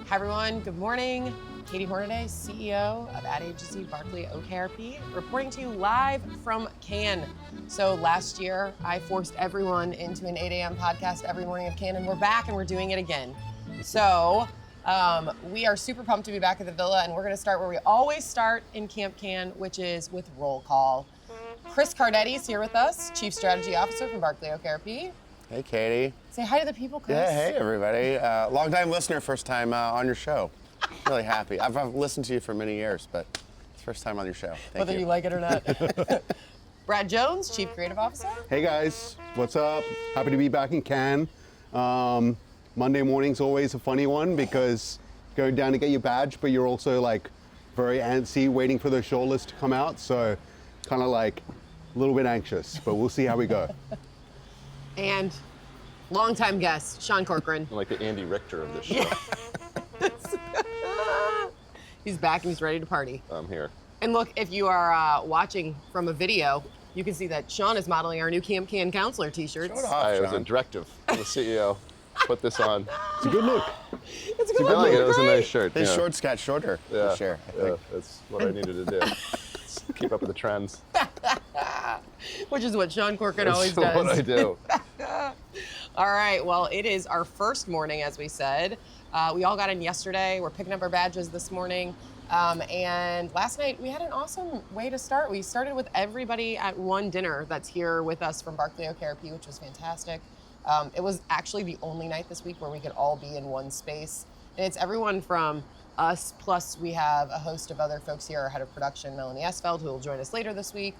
Hi everyone, good morning. Katy Hornaday, CEO of ad agency Barkley OKRP, reporting to you live from Cannes. So last year, I forced everyone into an 8 a.m. podcast every morning of Cannes, and we're back and we're doing it again. So we are super pumped to be back at the Villa, and we're gonna start where we always start in Camp Cannes, which is with roll call. Chris Cardetti is here with us, Chief Strategy Officer from Barkley OKRP. Hey, Katy. Say hi to the people, Chris. Yeah, hey, everybody. Long-time listener, first time on your show. Really happy. I've listened to you for many years, but it's first time on your show. Thank Whether you like it or not. Brad Jones, Chief Creative Officer. Hey guys, what's up? Happy to be back in Cannes. Monday morning's always a funny one because you're going down to get your badge, but you're also like very antsy waiting for the shortlist to come out. So kind of like a little bit anxious, but we'll see how we go. And longtime guest, Sean Corcoran. I'm like the Andy Richter of this show. He's back and he's ready to party. I'm here. And look, if you are watching from a video, you can see that Sean is modeling our new Camp Cannes Counselor t-shirts. Show it off, It was a Sean. directive from the CEO. Put this on. It's a good look. It's a good I look. like it. It was a Great. nice shirt. His yeah. shorts got shorter this year, I Yeah, think. that's what I needed to do. Just keep up with the trends. Which is what Sean Corcoran That's always does. what I do. All right, well, it is our first morning, as we said. We all got in yesterday. We're picking up our badges this morning. And last night, we had an awesome way to start. We started with everybody at one dinner that's here with us from Barkley OKRP, which was fantastic. It was actually the only night this week where we could all be in one space. And it's everyone from us, plus we have a host of other folks here, our head of production, Melanie Esfeld, who will join us later this week.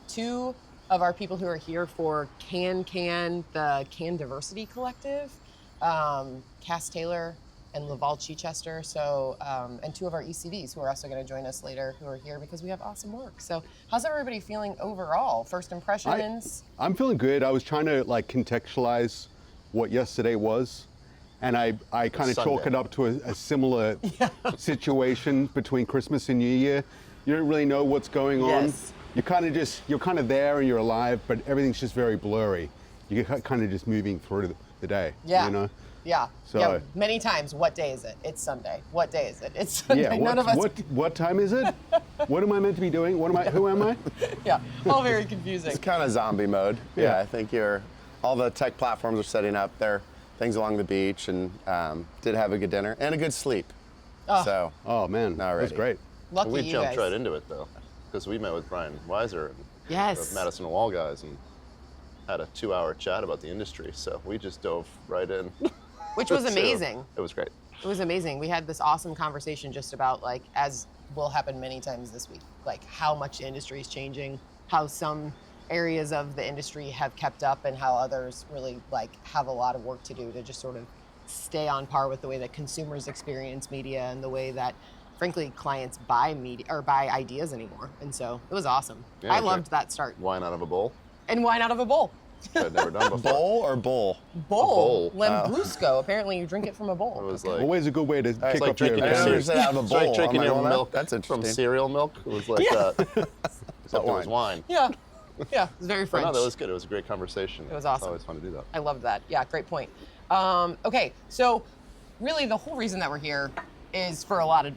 Two of our people who are here for Can, the Can Diversity Collective, Cass Taylor and Laval Chichester, so, and two of our ECVs who are also gonna join us later, who are here because we have awesome work. So how's everybody feeling overall? First impressions? I'm feeling good. I was trying to like contextualize what yesterday was, and I kind of chalk Sunday. it up to a similar situation between Christmas and New Year. You don't really know what's going on. Yes. You're kind of there and you're alive, but everything's just very blurry. You're kind of just moving through the day. Yeah. You know? Yeah, So- yeah, many times, what day is it? It's Sunday. What day is it? It's Sunday. Yeah. None of us, What time is it? What am I meant to be doing? Who am I? yeah, all very confusing. It's kind of zombie mode. Yeah. Yeah, I think all the tech platforms are setting up their things along the beach, and did have a good dinner and a good sleep. So, Oh man, that was Already. great. Lucky We you jumped guys. right into it, though, because we met with Brian Weiser and Yes. the Madison Wall guys and had a 2-hour chat about the industry. So we just dove right in. Which was So, amazing. It was great. It was amazing. We had this awesome conversation just about, like, as will happen many times this week, like how much the industry is changing, how some areas of the industry have kept up and how others really like have a lot of work to do to just sort of stay on par with the way that consumers experience media and the way that frankly clients buy media or buy ideas anymore. And so it was awesome. Yeah, I sure. loved that start. Wine out of a bowl, And wine out of a bowl. which I'd never done before. bowl or bowl? Bowl. bowl. Lambrusco. Apparently you drink it from a bowl. It was like, Always a good way to kick like off your drinking I your never event. said out of a It's like bowl. drinking I'm your like, well, milk that's from interesting. cereal milk. It was like Yeah. that. Except it was wine. Yeah. Yeah, it was very But French. no, that was good. It was a great conversation. It was awesome. It's always fun to do that. I loved that. Yeah, great point. Okay, so really the whole reason that we're here is for a lot of,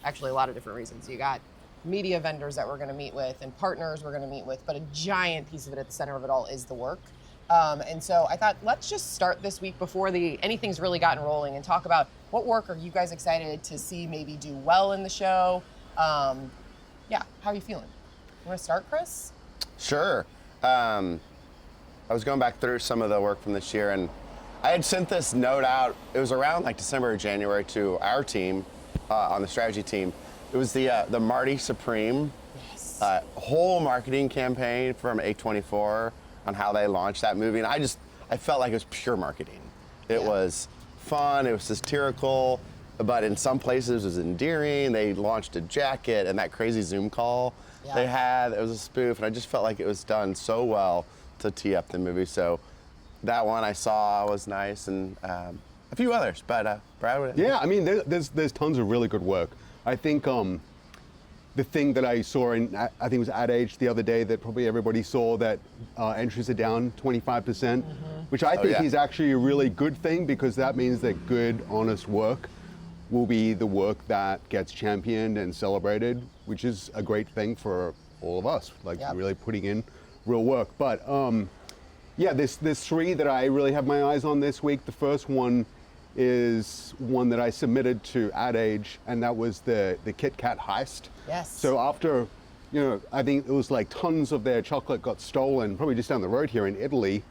actually a lot of different reasons. You got media vendors that we're going to meet with and partners we're going to meet with, but a giant piece of it at the center of it all is the work. And so I thought, let's just start this week before anything's really gotten rolling and talk about what work are you guys excited to see maybe do well in the show? Yeah, how are you feeling? You want to start, Chris? Sure. I was going back through some of the work from this year, and I had sent this note out. It was around like December or January to our team on the strategy team. It was the Marty Supreme whole marketing campaign from A24 on how they launched that movie, and I felt like it was pure marketing. It was fun. It was satirical, but in some places it was endearing. They launched a jacket and that crazy Zoom call they had. It was a spoof, and I just felt like it was done so well to tee up the movie. So that one I saw was nice, and a few others. But Brad, what? Yeah, I mean, there's tons of really good work. I think the thing that I saw in, I think it was Ad Age the other day that probably everybody saw, that entries are down 25%, which I think is actually a really good thing, because that means that good, honest work will be the work that gets championed and celebrated, which is a great thing for all of us, like really putting in real work. But yeah, there's three that I really have my eyes on this week. The first one is one that I submitted to Ad Age, and that was the Kit Kat heist. Yes. So after, you know, I think it was like tons of their chocolate got stolen, probably just down the road here in Italy.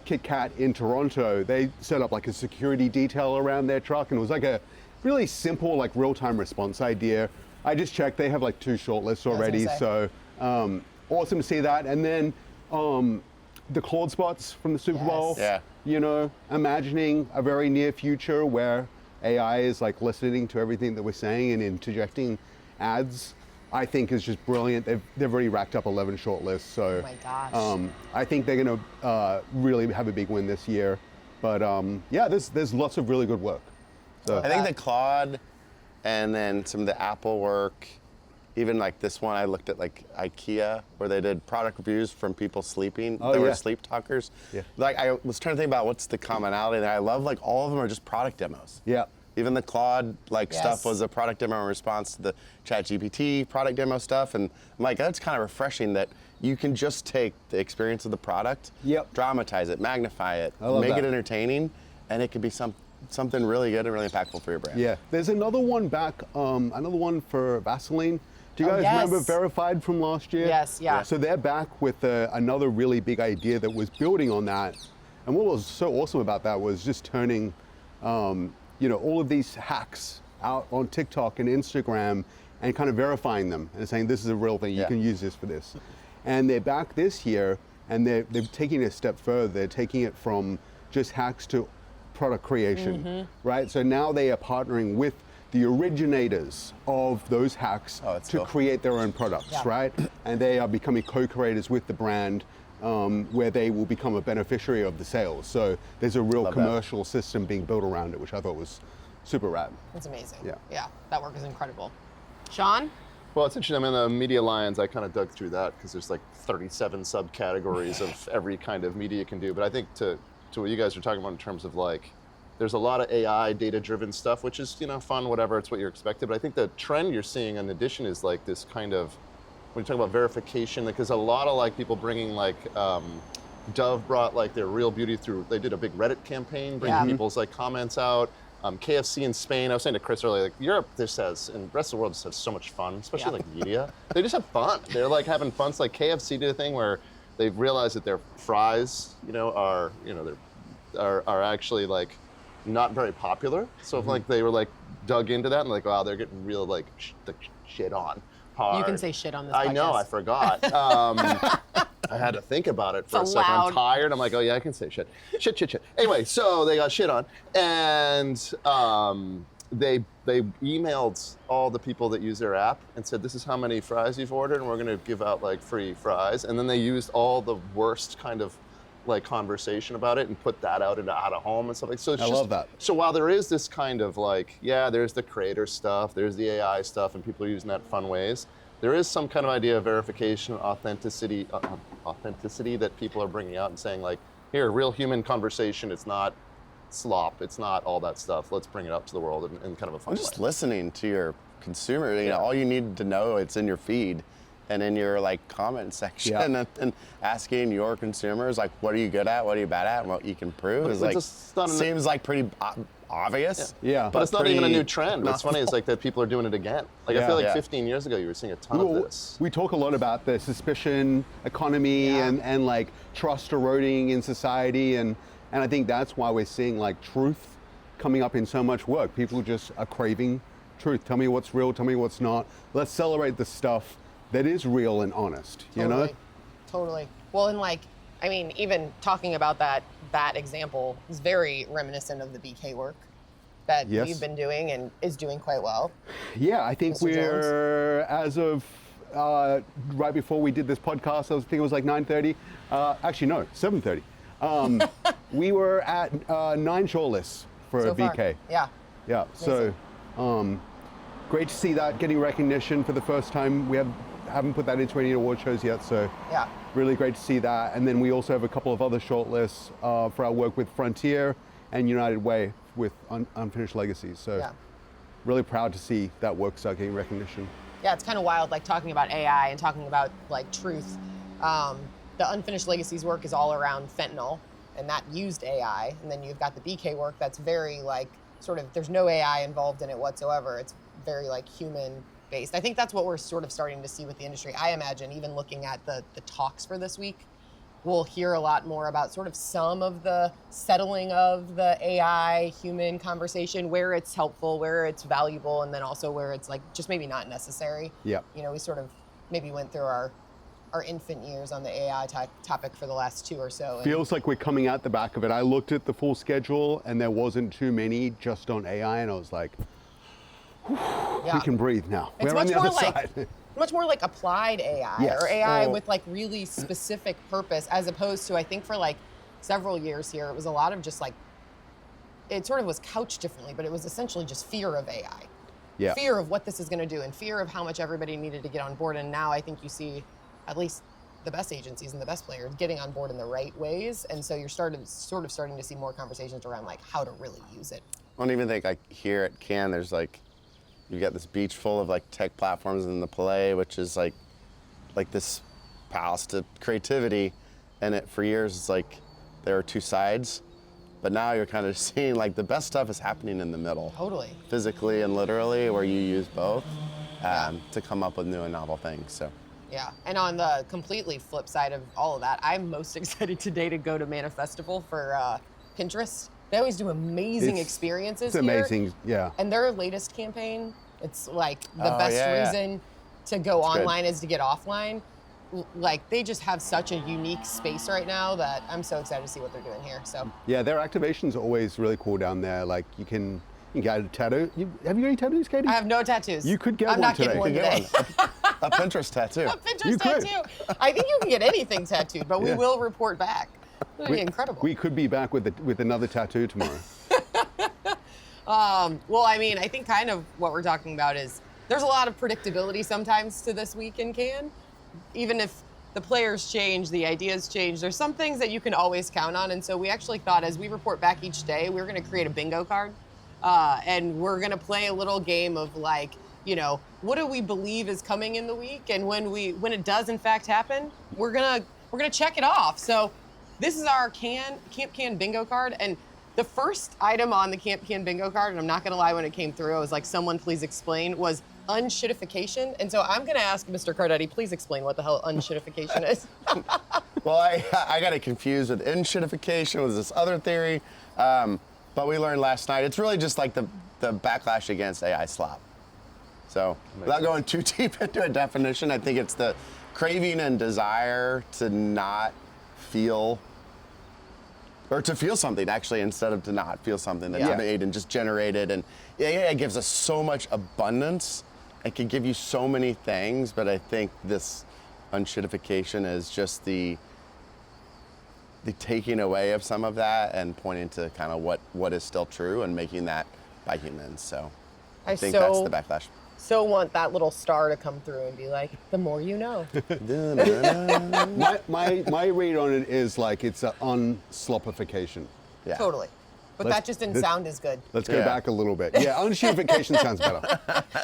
Kit Kat in Toronto, they set up like a security detail around their truck, and it was like a really simple, like real-time response idea. I just checked, they have like 2 shortlists already, so awesome to see that. And then the Claude spots from the Super Bowl. Yeah. You know, imagining a very near future where AI is like listening to everything that we're saying and interjecting ads, I think is just brilliant. They've already racked up 11 shortlists, so Oh my gosh. I think they're going to really have a big win this year. But yeah, there's lots of really good work. So I think the Claude and then some of the Apple work, even like this one, I looked at like IKEA, where they did product reviews from people sleeping. Oh, they were yeah. sleep talkers. Yeah. Like I was trying to think about what's the commonality there. I love like all of them are just product demos. yeah. Even the Claude like Yes. stuff was a product demo in response to the ChatGPT product demo stuff, and I'm like, that's kind of refreshing that you can just take the experience of the product, Yep. dramatize it, magnify it, I love make that. it entertaining, and it could be something really good and really impactful for your brand. Yeah, there's another one back, another one for Vaseline. Do you Oh, guys yes. remember Verified from last year? Yes, yeah. So they're back with another really big idea that was building on that. And what was so awesome about that was just turning, you know, all of these hacks out on TikTok and Instagram and kind of verifying them and saying, this is a real thing, you Yeah. can use this for this. And they're back this year, and they're taking it a step further. They're taking it from just hacks to product creation, right? So now they are partnering with the originators of those hacks Oh, that's to cool. create their own products, Yeah. right? And they are becoming co-creators with the brand, where they will become a beneficiary of the sales. So there's a real Love that. commercial system being built around it, which I thought was super rad. It's amazing. Yeah. Yeah, that work is incredible. Sean? Well, it's interesting. I mean, the Media Lions, I kind of dug through that because there's like 37 subcategories of every kind of media you can do. But I think to what you guys are talking about in terms of like, there's a lot of AI data-driven stuff, which is, you know, fun, whatever, it's what you're expected. But I think the trend you're seeing in addition is like this kind of, when you talk about verification, because a lot of like people bringing like, Dove brought like their real beauty through, they did a big Reddit campaign, bringing Yeah. people's like comments out. KFC in Spain, I was saying to Chris earlier, like Europe just has, and the rest of the world just has so much fun, especially Yeah. like media. They just have fun. They're like having fun. It's like KFC did a thing where they've realized that their fries, you know, are actually like not very popular. So if like they were like dug into that and like, wow, they're getting real like shit on hard. You can say shit on this I know, I podcast. forgot. I had to think about it for It's a second. allowed. I'm tired. I'm like, oh yeah, I can say shit. Shit. Anyway, so they got shit on, and they emailed all the people that use their app and said, this is how many fries you've ordered, and we're going to give out like free fries. And then they used all the worst kind of like conversation about it and put that out into out of home and stuff like. So it's I just, love that. So while there is this kind of like, yeah, there's the creator stuff, there's the AI stuff, and people are using that in fun ways. There is some kind of idea of verification, authenticity that people are bringing out and saying like, here, real human conversation. It's not slop. It's not all that stuff. Let's bring it out to the world in kind of a fun I'm just way. listening to your consumer. You Yeah. know, all you need to know, it's in your feed and in your like comment section, Yeah. and asking your consumers like, what are you good at, what are you bad at, and what you can improve But is it's like just not an- seems like pretty obvious. Yeah. But it's not even a pretty new trend. What's funny is like that people are doing it again. Like I Yeah. feel like Yeah. 15 years ago you were seeing a ton of this. We talk a lot about the suspicion economy Yeah. and like trust eroding in society, and I think that's why we're seeing like truth coming up in so much work. People just are craving truth. Tell me what's real, tell me what's not. Let's celebrate the stuff that is real and honest, you know? Totally. Well, and like, I mean, even talking about that example is very reminiscent of the BK work that Yes. you've been doing and is doing quite well. Yeah, I think Mr. we're, as of right before we did this podcast, I think it was like 9:30. Actually, no, 7:30. We were at 9 shortlists for So far. BK. Yeah. Yeah, so great to see that getting recognition for the first time. We haven't put that into any award shows yet, so Yeah. really great to see that. And then we also have a couple of other shortlists for our work with Frontier and United Way with Unfinished Legacies. So Yeah. really proud to see that work start getting recognition. Yeah, it's kind of wild, like talking about AI and talking about like truth. The Unfinished Legacies work is all around fentanyl, and that used AI. And then you've got the BK work that's very like sort of, there's no AI involved in it whatsoever. It's very like human based. I think that's what we're sort of starting to see with the industry. I imagine even looking at the talks for this week, we'll hear a lot more about sort of some of the settling of the AI human conversation, where it's helpful, where it's valuable, and then also where it's like just maybe not necessary. Yeah. You know, we sort of maybe went through our infant years on the AI topic for the last 2 or so. And Feels like we're coming out the back of it. I looked at the full schedule and there wasn't too many just on AI, and I was like, yeah. we can breathe now. It's We're on much the other more like side. much more like applied AI Yes. or AI Well- with like really specific purpose, as opposed to, I think for like several years here, it was a lot of just like, it sort of was couched differently, but it was essentially just fear of AI. Yeah. Fear of what this is going to do and fear of how much everybody needed to get on board. And now I think you see at least the best agencies and the best players getting on board in the right ways. And so you're sort of starting to see more conversations around like how to really use it. I don't even think like here at Cannes, there's like, you got this beach full of like tech platforms in the Palais, which is like this palace to creativity. And it for years it's like there are two sides, but now you're kind of seeing like the best stuff is happening in the middle. Totally. Physically and literally, where you use both to come up with new and novel things. So. Yeah, and on the completely flip side of all of that, I'm most excited today to go to Manifestival for Pinterest. They always do amazing experiences It's here. amazing, yeah. And their latest campaign, it's like the Oh, best yeah. reason to go good. online is to get offline. Like they just have such a unique space right now that I'm so excited to see what they're doing here. So Yeah, their activation's always really cool down there. Like you can get a tattoo. Have you got any tattoos, Katy? I have no tattoos. You could get I'm one not today. getting one You can today. get one. A Pinterest tattoo. A Pinterest You could. tattoo. I think you can get anything tattooed, but we Yeah. will report back. It'll be incredible. We could be back with another tattoo tomorrow. Well, I mean, I think kind of what we're talking about is there's a lot of predictability sometimes to this week in Cannes. Even if the players change, the ideas change, there's some things that you can always count on. And so we actually thought as we report back each day, we were going to create a bingo card. And we're going to play a little game of like, you know, what do we believe is coming in the week? And when it does in fact happen, we're going to check it off. So this is our Camp Cannes bingo card. And the first item on the Camp Cannes bingo card, and I'm not going to lie, when it came through, I was like, someone please explain, was unshittification. And so I'm going to ask Mr. Cardetti, please explain what the hell unshittification is. Well, I got it confused with enshittification, was this other theory. But we learned last night, it's really just like the backlash against AI slop. So without going too deep into a definition, I think it's the craving and desire to not feel, or to feel something actually, instead of to not feel something that's Yeah. made and just generated. And AI gives us so much abundance. It can give you so many things, but I think this unshittification is just the taking away of some of that and pointing to kind of what is still true and making that by humans. So I think that's the backlash. So want that little star to come through and be like, the more you know. my read on it is like it's an unslopification. Yeah. Totally. But Let's- that just didn't let's- sound as good. Let's go Yeah. back a little bit. Yeah, unshittification sounds better.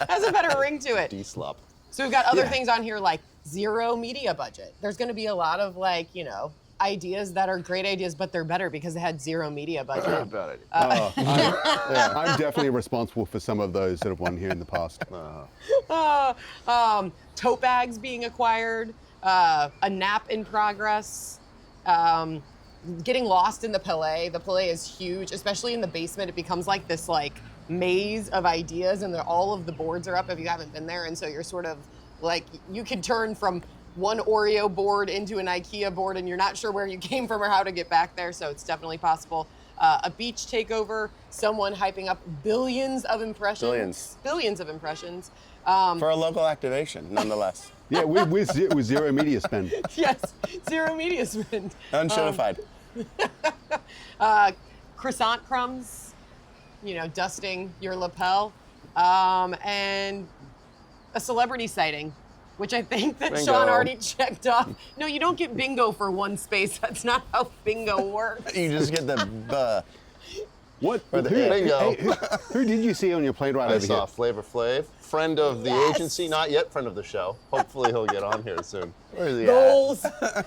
Has a better ring to it. D-slop. So we've got other Yeah. things on here like zero media budget. There's going to be a lot of like, you know, ideas that are great ideas, but they're better because they had zero media budget. Bad idea. I'm definitely responsible for some of those that have won here in the past. Tote bags being acquired, a nap in progress, getting lost in the Palais. The Palais is huge, especially in the basement. It becomes like this like maze of ideas, and all of the boards are up if you haven't been there. And so you're sort of like, you could turn from one Oreo board into an IKEA board, and you're not sure where you came from or how to get back there. So it's definitely possible. A beach takeover, someone hyping up billions of impressions. Billions of impressions. For a local activation, nonetheless. Yeah, with zero media spend. Yes, zero media spend. Unshittified. Croissant crumbs, you know, dusting your lapel, and a celebrity sighting, which I think that Bingo. Sean already checked off. No, you don't get bingo for one space. That's not how bingo works. You just get the What? Or the Bingo. Who did you see on your plane ride I over saw here? Flavor Flav, friend of the Yes. agency, not yet friend of the show. Hopefully he'll get on here soon. Where's he at? Goals.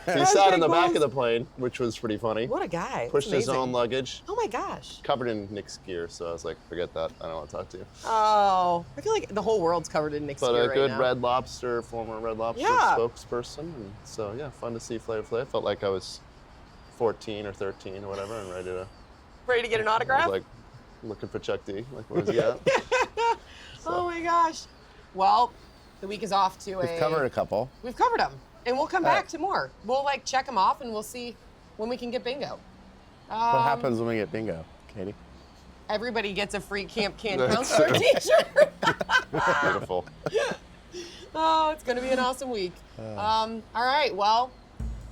He sat in the back of the plane, which was pretty funny. What a guy. Pushed That's his amazing. own luggage, Oh my gosh. covered in Nick's gear, so I was like, forget that. I don't want to talk to you. Oh, I feel like the whole world's covered in Nick's But gear a right good now. Red Lobster, former Red Lobster Yeah. spokesperson. And so yeah, fun to see Flavor Flav. Felt like I was 14 or 13 or whatever and ready to, Ready to get an I autograph? was like looking for Chuck D. Like, where's he at? Oh my gosh. Well, the week is off to We've covered a couple. We've covered them, and we'll come All back right. to more. We'll like check them off, and we'll see when we can get bingo. What happens when we get bingo, Katie? Everybody gets a free Camp Can counselor T-shirt. Beautiful. Oh, it's gonna be an awesome week. All right, well,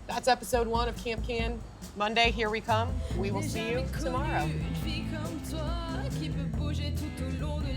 that's episode 1 of Camp Can. Monday, here we come. We will see you tomorrow. Une fille comme toi qui peut bouger tout au long de